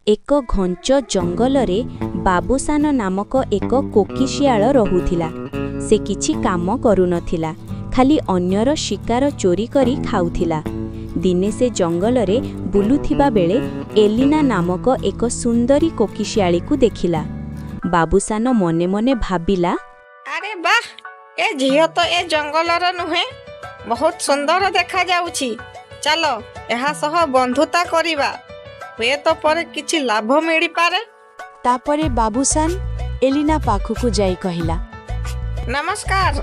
ଏକ ଘଞ୍ଚ ଜଙ୍ଗଲରେ ବାବୁସାନ ନାମକ ଏକ କୋକିଶିଆଳ ରହୁଥିଲା। ସେ କିଛି କାମ କରୁନଥିଲା, ଖାଲି ଅନ୍ୟର ଶିକାର ଚୋରି କରି ଖାଉଥିଲା। ଦିନେ ସେ ଜଙ୍ଗଲରେ ବୁଲୁଥିବା ବେଳେ ଏଲିନା ନାମକ ଏକ ସୁନ୍ଦରୀ କୋକିଶିଆଳୀକୁ ଦେଖିଲା। ବାବୁସାନ ମନେ ମନେ ଭାବିଲା, ଆରେ ବାଃ, ଏ ଝିଅ ତ ଏ ଜଙ୍ଗଲର ନୁହେଁ, ବହୁତ ସୁନ୍ଦର ଦେଖାଯାଉଛି। ଚାଲ ଏହା ସହ ବନ୍ଧୁତା କରିବା, ହୁଏତ ପରେ କିଛି ଲାଭ ମିଳିପାରେ। ତାପରେ ବାବୁସାନ ଏଲିନା ପାଖକୁ ଯାଇ କହିଲା, ନମସ୍କାର,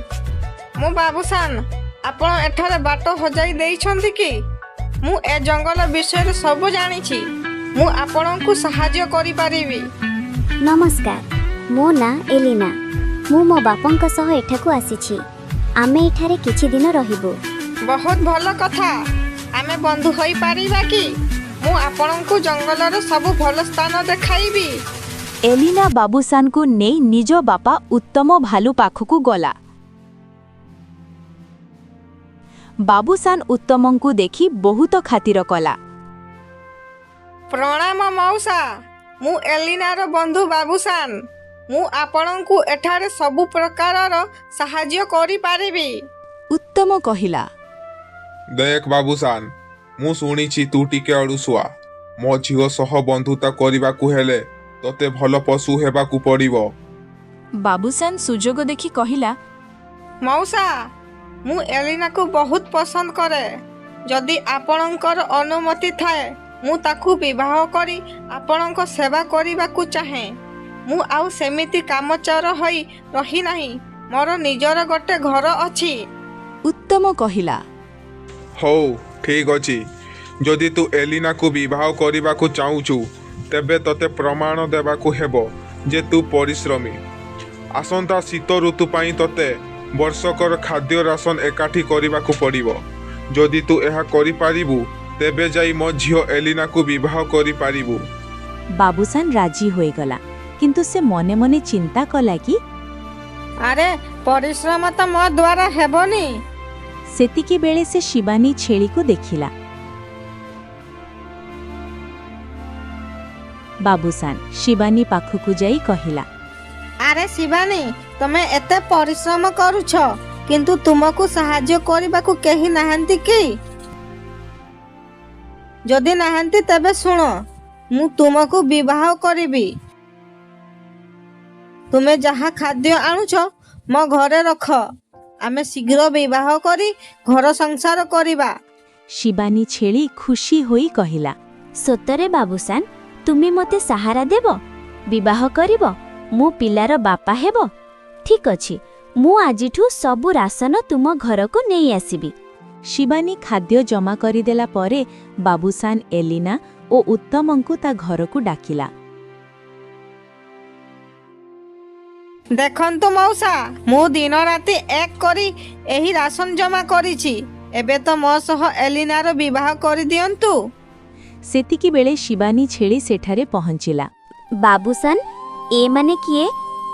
ମୁଁ ବାବୁସାନ। ଆପଣ ଏଠାରେ ବାଟ ହଜାଇ ଦେଇଛନ୍ତି କି? ମୁଁ ଏ ଜଙ୍ଗଲ ବିଷୟରେ ସବୁ ଜାଣିଛି, ମୁଁ ଆପଣଙ୍କୁ ସାହାଯ୍ୟ କରିପାରିବି। ନମସ୍କାର, ମୋ ନାଁ ଏଲିନା। ମୁଁ ମୋ ବାପାଙ୍କ ସହ ଏଠାକୁ ଆସିଛି। ଆମେ ଏଠାରେ କିଛି ଦିନ ରହିବୁ। ବହୁତ ଭଲ କଥା, ଆମେ ବନ୍ଧୁ ହୋଇପାରିବା କି? ମୁଁ ଆପଣଙ୍କୁ ଜଙ୍ଗଲର ସବୁ ଭଲ ସ୍ଥାନ ଦେଖାଇବି। ଏଲିନା ବାବୁସାନକୁ ନେଇ ନିଜ ବାପା ଉତ୍ତମ ଭାଲୁ ପାଖକୁ ଗଲା। ବାବୁସାନ ଉତ୍ତମଙ୍କୁ ଦେଖି ବହୁତ ଖାତିର କଲା। ପ୍ରଣାମ ମଉସା, ମୁଁ ଏଲିନାର ବନ୍ଧୁ ବାବୁସାନ। ମୁଁ ଆପଣଙ୍କୁ ଏଠାରେ ସବୁ ପ୍ରକାରର ସାହାଯ୍ୟ କରିପାରିବି। ଉତ୍ତମ କହିଲା, ଦେଖ ବାବୁସାନ, ମୁଁ ଶୁଣିଛି ତୁ ଟିକେ ଅଳସୁଆ। ମୋ ଝିଅ ସହ ବନ୍ଧୁତା କରିବାକୁ ହେଲେ ତତେ ଭଲ ପଶୁ ହେବାକୁ ପଡ଼ିବ। ବାବୁସାନ ସୁଯୋଗ ଦେଖି କହିଲା, ମଉସା, ମୁଁ ଏଲିନାକୁ ବହୁତ ପସନ୍ଦ କରେ। ଯଦି ଆପଣଙ୍କର ଅନୁମତି ଥାଏ, ମୁଁ ତାକୁ ବିବାହ କରି ଆପଣଙ୍କ ସେବା କରିବାକୁ ଚାହେଁ। ମୁଁ ଆଉ ସେମିତି କାମଚୋର ହୋଇ ରହିନାହିଁ, ମୋର ନିଜର ଗୋଟେ ଘର ଅଛି। ଉତ୍ତମ କହିଲା, ହଉ ଠିକ୍ ଅଛି, ଯଦି ତୁ ଏଲିନାକୁ ବିବାହ କରିବାକୁ ଚାହୁଁଛୁ, ତେବେ ତତେ ପ୍ରମାଣ ଦେବାକୁ ହେବ ଯେ ତୁ ପରିଶ୍ରମୀ। ଆସନ୍ତା ଶୀତ ଋତୁ ପାଇଁ ତତେ ବର୍ଷକର ଖାଦ୍ୟ ରାସନ ଏକାଠି କରିବାକୁ ପଡ଼ିବ। ଯଦି ତୁ ଏହା କରିପାରିବୁ, ତେବେ ଯାଇ ମୋ ଝିଅ ଏଲିନାକୁ ବିବାହ କରିପାରିବୁ। ବାବୁସାନ ରାଜି ହୋଇଗଲା, କିନ୍ତୁ ସେ ମନେ ମନେ ଚିନ୍ତା କଲା କି ଆରେ ପରିଶ୍ରମ ତ ମୋ ଦ୍ୱାରା ହେବନି। ସେତିକି ବେଳେ ସେ ଶିବାନୀ ଛେଳିକୁ ଦେଖିଲା। ବାବୁସାନ ଶିବାନୀ ପାଖକୁ ଯାଇ କହିଲା, ଆରେ ଶିବାନୀ, ତମେ ଏତେ ପରିଶ୍ରମ କରୁଛ, କିନ୍ତୁ ତୁମକୁ ସାହାଯ୍ୟ କରିବାକୁ କେହି ନାହାନ୍ତି କି? ଯଦି ନାହାନ୍ତି ତେବେ ଶୁଣ, ମୁଁ ତୁମକୁ ବିବାହ କରିବି। ତୁମେ ଯାହା ଖାଦ୍ୟ ଆଣୁଛ ମୋ ଘରେ ରଖ। ଆମେ ଶୀଘ୍ର ବିବାହ କରି ଘର ସଂସାର କରିବା। ଶିବାନୀ ଛେଳି ଖୁସି ହୋଇ କହିଲା, ସତରେ ବାବୁସାନ, ତୁମେ ମୋତେ ସାହାରା ଦେବ, ବିବାହ କରିବ, ମୁଁ ପିଲାର ବାପା ହେବ। ଠିକ୍ ଅଛି, ମୁଁ ଆଜିଠୁ ସବୁ ରାସନ ତୁମ ଘରକୁ ନେଇ ଆସିବି। ଶିବାନୀ ଖାଦ୍ୟ ଜମା କରିଦେଲା ପରେ ବାବୁସାନ ଏଲିନା ଓ ଉତ୍ତମଙ୍କୁ ତା ଘରକୁ ଡାକିଲା। ଦେଖନ୍ତୁ ମଉସା, ମୁଁ ଦିନ ରାତି ଏକ କରି ଏହି ରାସନ ଜମା କରିଛି। ଏବେ ତ ମୋ ସହ ଏଲିନାର ବିବାହ କରିଦିଅନ୍ତୁ। ସେତିକି ବେଳେ ଶିବାନୀ ଛେଳି ସେଠାରେ ପହଞ୍ଚିଲା। ବାବୁସାନ, ଏମାନେ କିଏ?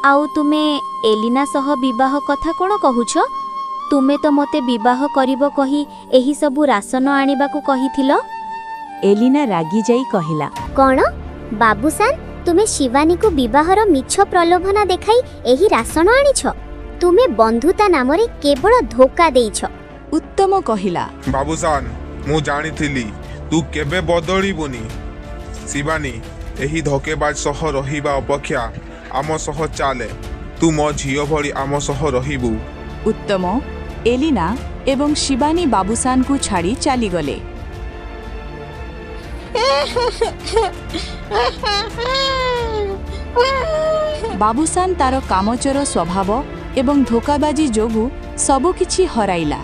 ଆଉ ତୁମେ ଏଲିନା ସହ ବିବାହ କଥା କ'ଣ କହୁଛ? ତୁମେ ତ ମୋତେ ବିବାହ କରିବ କହି ଏହି ସବୁ ରାସନ ଆଣିବାକୁ କହିଥିଲ। ଏଲିନା ରାଗି ଯାଇ କହିଲା, କ'ଣ ବାବୁସାନ, ତୁମେ ଶିବାନୀକୁ ବିବାହର ମିଛ ପ୍ରଲୋଭନା ଦେଖାଇ ଏହି ରାସନ ଆଣିଛ? ତୁମେ ବନ୍ଧୁତା ନାମରେ କେବଳ ଧୋକା ଦେଇଛ। ଉତ୍ତମ କହିଲା, ବାବୁସାନ, ମୁଁ ଜାଣିଥିଲି ତୁ କେବେ ବଦଳିବୁନି। ଶିବାନୀ, ଏହି ଧୋକେବାଜ ସହ ରହିବା ଅପେକ୍ଷା ଆମ ସହ ଚାଲେ। ତୁ ମୋ ଝିଅ ଭଳି ଆମ ସହ ରହିବୁ। ଉତ୍ତମ, ଏଲିନା ଏବଂ ଶିବାନୀ ବାବୁସାନକୁ ଛାଡ଼ି ଚାଲିଗଲେ। ବାବୁସାନ ତାର କାମଚୋର ସ୍ୱଭାବ ଏବଂ ଧୋକାବାଜି ଯୋଗୁଁ ସବୁକିଛି ହରାଇଲା।